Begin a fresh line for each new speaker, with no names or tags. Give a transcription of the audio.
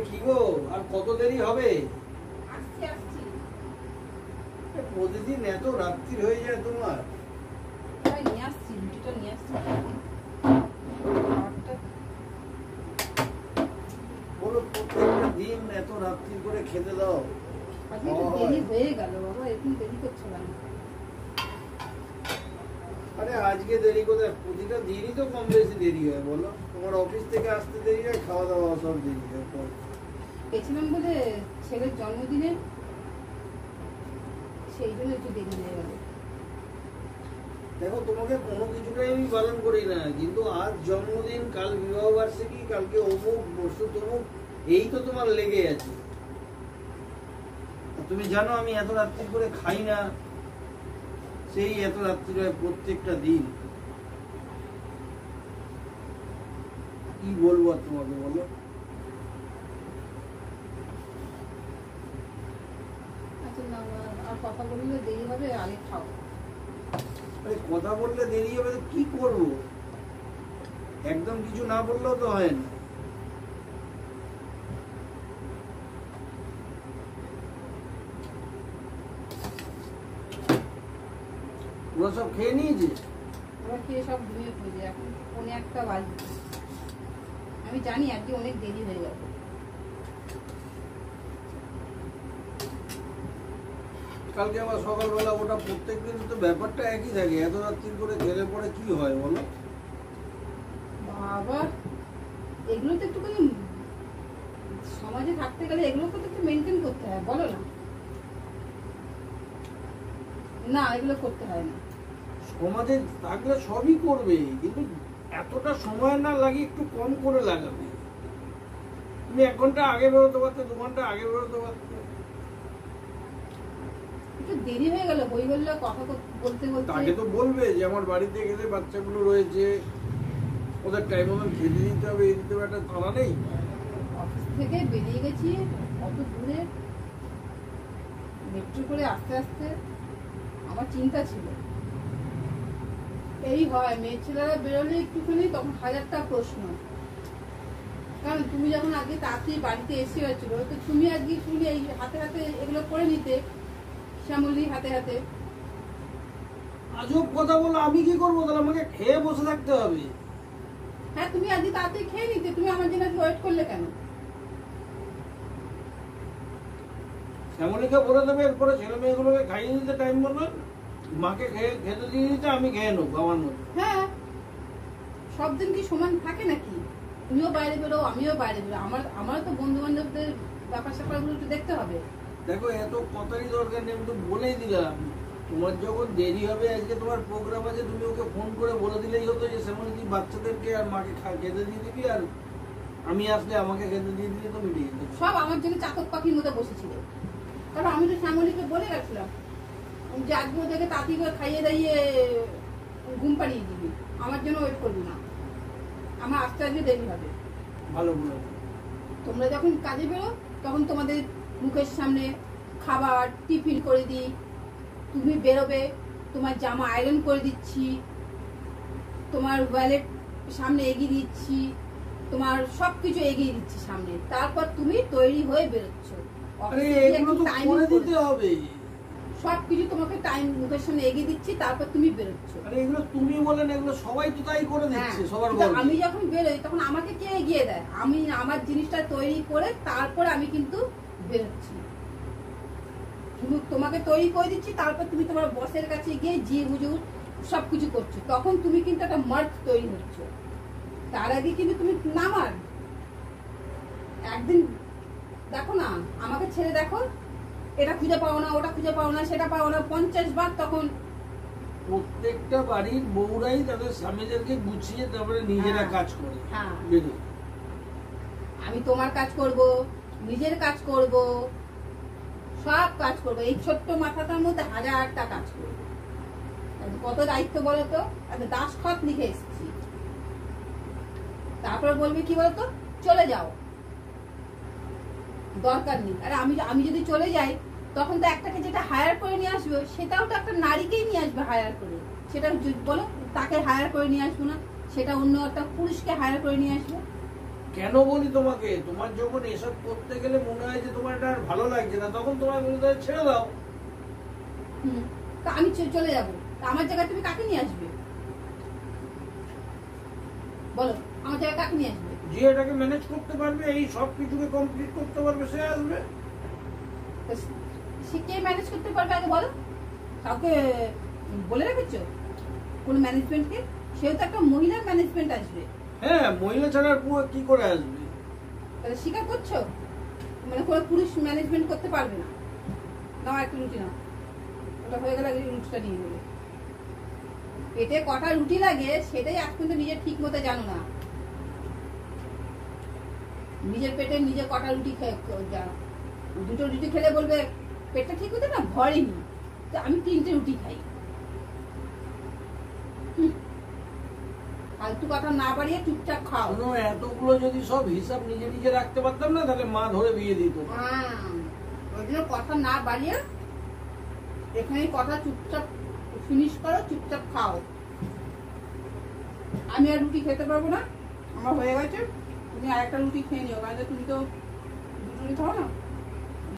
কি গো, আর কত দেরি হবে? প্রতিদিন এত রাত্রি হয়ে যায় তোমার?
নিয়ে আসছি, রুটিটা নিয়ে আসছি।
বলো, প্রত্যেকটা দিন এত রাত্রি করে খেতে দাও?
আজকে একটু দেরি হয়ে গেল বাবা, এখন দেরি করছো না।
আরে আজকে দেরি করে, প্রতিটা দিনই তো কম বেশি দেরি হয়। বলো, তোমার অফিস থেকে আসতে দেরি হয়, খাওয়া দাওয়া সব দেরি হয়।
গেছিলাম বলে ছেলের জন্মদিনে, সেই জন্য একটু দেরি হয়ে গেল।
দেখো, তোমাকে কোনো কিছুটাই আমি পালন করি না, কিন্তু আজ জন্মদিন, কাল বিবাহ বার্ষিকী, কালকে অমুক, পরশু তমুক, এই তো তোমার লেগে আছে। তুমি জানো আমি এত রাত্রি করে খাই না, সেই এত রাত্রি হয় প্রত্যেকটা দিন। কি বলবো আর তোমাকে, বলো?
আচ্ছা না, আর কথা বললে দেরি হবে, আগে খাও।
আরে কথা বললে দেরি হবে তো কি করবো? একদম কিছু না বললেও তো হয় না। ওরা সব খেয়ে নিয়েছে?
ওরা খেয়ে সব ঘুমিয়ে পড়েছে, এখন 1:45 বাজে। আমি জানি আজকে অনেক দেরি হয়ে গেছে।
কালকে আবার সকালবেলা ওটা, প্রত্যেকদিন তো ব্যাপারটা একই থাকে। এত রাত্রি করে খেলে পরে কি হয় বলো?
বাবা, এগুলো তো একটুখানি সমাজে থাকতে গেলে এগুলো তো একটু মেনটেন করতে হয়, বলো না? না, এগুলো করতে হয় না।
সমাজে থাকলে সবই করবে, কিন্তু এতটা সময় না লাগে, একটু কম করে লাগাবে। তুমি 1 ঘন্টা আগে বেরোতে পারতে, 2 ঘন্টা আগে বেরোতে পারতে।
একটু দেরি হয়ে গেল, বই বললে কথা বলতে বলতে।
তাকে তো বলবে যে আমার বাড়িতে গেলে বাচ্চাগুলো রয়েছে, ওদের টাইম মতন খেতে দিতে হবে, এই দিতে হবে, একটা তাড়া নেই।
অফিস থেকে বেরিয়ে গেছি অত দূরে, মেট্রো করে আস্তে আস্তে আমার চিন্তা ছিল। এই হয়, মেয়ে ছেলেরা বেরোলে একটুখানি তখন 1000টা প্রশ্ন। কারণ তুমি যখন আগে তাড়াতাড়ি বাড়িতে এসে হয়েছিল, তো তুমি আজকে শুনি এই হাতে হাতে এগুলো করে নিতে, শ্যামলি হাতে হাতে।
আজব কথা বলো, আমি কি করবো? তাহলে আমাকে খেয়ে বসে থাকতে হবে?
হ্যাঁ, তুমি আজকে তাড়াতাড়ি খেয়ে নিতে, তুমি আমার জন্য ওয়েট করলে কেন?
শ্যামলীকে বলে দেবে এরপরে ছেলে মেয়েগুলোকে খাইয়ে দিতে টাইম মতন, মাকে খেতে দিয়ে দিতে, আমি খেয়ে নেবো আমার মতো।
হ্যাঁ, সব দিন কি সমান থাকে নাকি? তুমিও বাইরে বেরো, আমিও বাইরে বেরো, আমারও তো বন্ধু বান্ধবদের ব্যাপার স্যাপারগুলো একটু দেখতে হবে।
দেখো, এত কথারই দরকার নেই, আমি তো বলেই দিলাম। তোমার যখন দেরি হবে, আজকে তোমার প্রোগ্রাম আছে, তুমি ওকে ফোন করে বলে দিলেই হতো যে শ্যামলী তুই বাচ্চাদেরকে আর মাকে খেতে দিয়ে দিবি, আর আমি আসলে আমাকে খেতে দিয়ে দিলে তো মিটিয়ে যেত।
সব আমার জন্য চাতক পাখির মতো বসেছিল। কারণ আমি তো শ্যামলীকে বলে গেছিলাম যে আজকে ওদেরকে তাঁতি করে খাইয়ে দাইয়ে ঘুম পাড়িয়ে দিবি, আমার জন্য ওয়েট করবি না, আমার আসতে আজকে দেরি হবে।
ভালো বলো।
তোমরা যখন কাজে বেরো তখন তোমাদের মুখের সামনে খাবার টিফিন করে দিই, তুমি বেরোবে, তোমার জামা আয়রন করে দিচ্ছি, তোমার ওয়ালেট সামনে এগিয়ে দিচ্ছি, তোমার সবকিছু এগিয়ে দিচ্ছি সামনে, তারপর তুমি তৈরি হয়ে বেরোচ্ছ। সবকিছু তোমাকে টাইম মুখের সামনে এগিয়ে দিচ্ছি, তারপর তুমি বেরোচ্ছ।
আরে এগুলো তুমি বলেন, এগুলো সবাই তো তাই করে দিচ্ছে সবার বলে।
আমি যখন বেরোই তখন আমাকে কে এগিয়ে দেয়? আমি আমার জিনিসটা তৈরি করে তারপর আমি কিন্তু বেরোচ্ছি। শুধু তোমাকে তৈরি করে দিচ্ছি, তারপর তুমি তোমার বসের কাছে গিয়ে জি হুজুর সবকিছু করছো, তখন তুমি কিন্তু একটা মার্ক তৈরি হচ্ছ। তার আগে কিন্তু তুমি নামার একদিন দেখো না, আমাকে ছেড়ে দেখো, এটা খুঁজে পাও না, ওটা খুঁজে পাও না, সেটা পাও না, 50 বার। তখন
প্রত্যেকটা বাড়ির বউরাই তাদের স্বামীদেরকে গুছিয়ে তারপরে নিজেরা কাজ করে।
হ্যাঁ, আমি তোমার কাজ করব, নিজের কাজ করব, সব কাজ করবো, এই ছোট্ট মাথাটার মধ্যে 1000টা কাজ করবো। কত দায়িত্ব বলো তো? একটা দাসখত লিখে এসেছি। তারপর বলবে কি বলতো, চলে যাও, দরকার নেই। আর আমি যদি চলে যাই, তখন তো একটাকে যেটা হায়ার করে নিয়ে আসবে, সেটাও তো একটা নারীকেই নিয়ে আসবে হায়ার করে। সেটা বলো, তাকে হায়ার করে নিয়ে আসবো না, সেটা অন্য একটা পুরুষকে হায়ার করে নিয়ে আসবে।
কেন বলি তোমাকে, তোমার যখন এসব করতে গেলে মনে হয় যে তোমার এটা আর ভালো লাগছে না, তখন তোমার বলি তাহলে ছেড়ে দাও।
তা আমি চলে যাবো, তা আমার জায়গায় তুমি কাকে নিয়ে আসবে বলো? আমার জায়গায় কাকে নিয়ে আসবে?
যে এটাকে ম্যানেজ করতে পারবে, এই সব কিছুকে কমপ্লিট করতে পারবে, সে আসবে।
সে কে ম্যানেজ করতে পারবে আগে বলো? কাউকে বলে রেখেছো কোন ম্যানেজমেন্টকে? সেও তো একটা মহিলার ম্যানেজমেন্ট আসবে।
হ্যাঁ, মহিলা ছাড়া আর পুরো কি করে আসবে?
তাহলে স্বীকার করছো মানে কোনো পুরুষ ম্যানেজমেন্ট করতে পারবে না? নাও একটা রুটি নাও, ওটা হয়ে গেলে রুটিটা নিয়ে নেবে। পেটে কটা রুটি লাগে সেটাই আজ পর্যন্ত নিজের ঠিক মতো জানো না। নিজের পেটে নিজে কটা রুটি জানো? দুটো রুটি খেলে বলবে পেটটা ঠিক হতে না ভরেনি, তো আমি 3টে রুটি খাই। ফালতু কথা না বাড়িয়ে চুপচাপ খাও।
এতগুলো যদি সব হিসাব নিজে নিজে রাখতে পারতাম না, তাহলে মা ধরে বিয়ে দিত।
ওই জন্য কথা না বাড়িয়ে এখানে কথা চুপচাপ ফিনিশ করো, চুপচাপ খাও। আমি আর রুটি খেতে পারবো না, আমার হয়ে গেছে। তুমি আরেকটা রুটি খেয়ে নিও, কারণ তুমি তো 2 রুটি খাও না।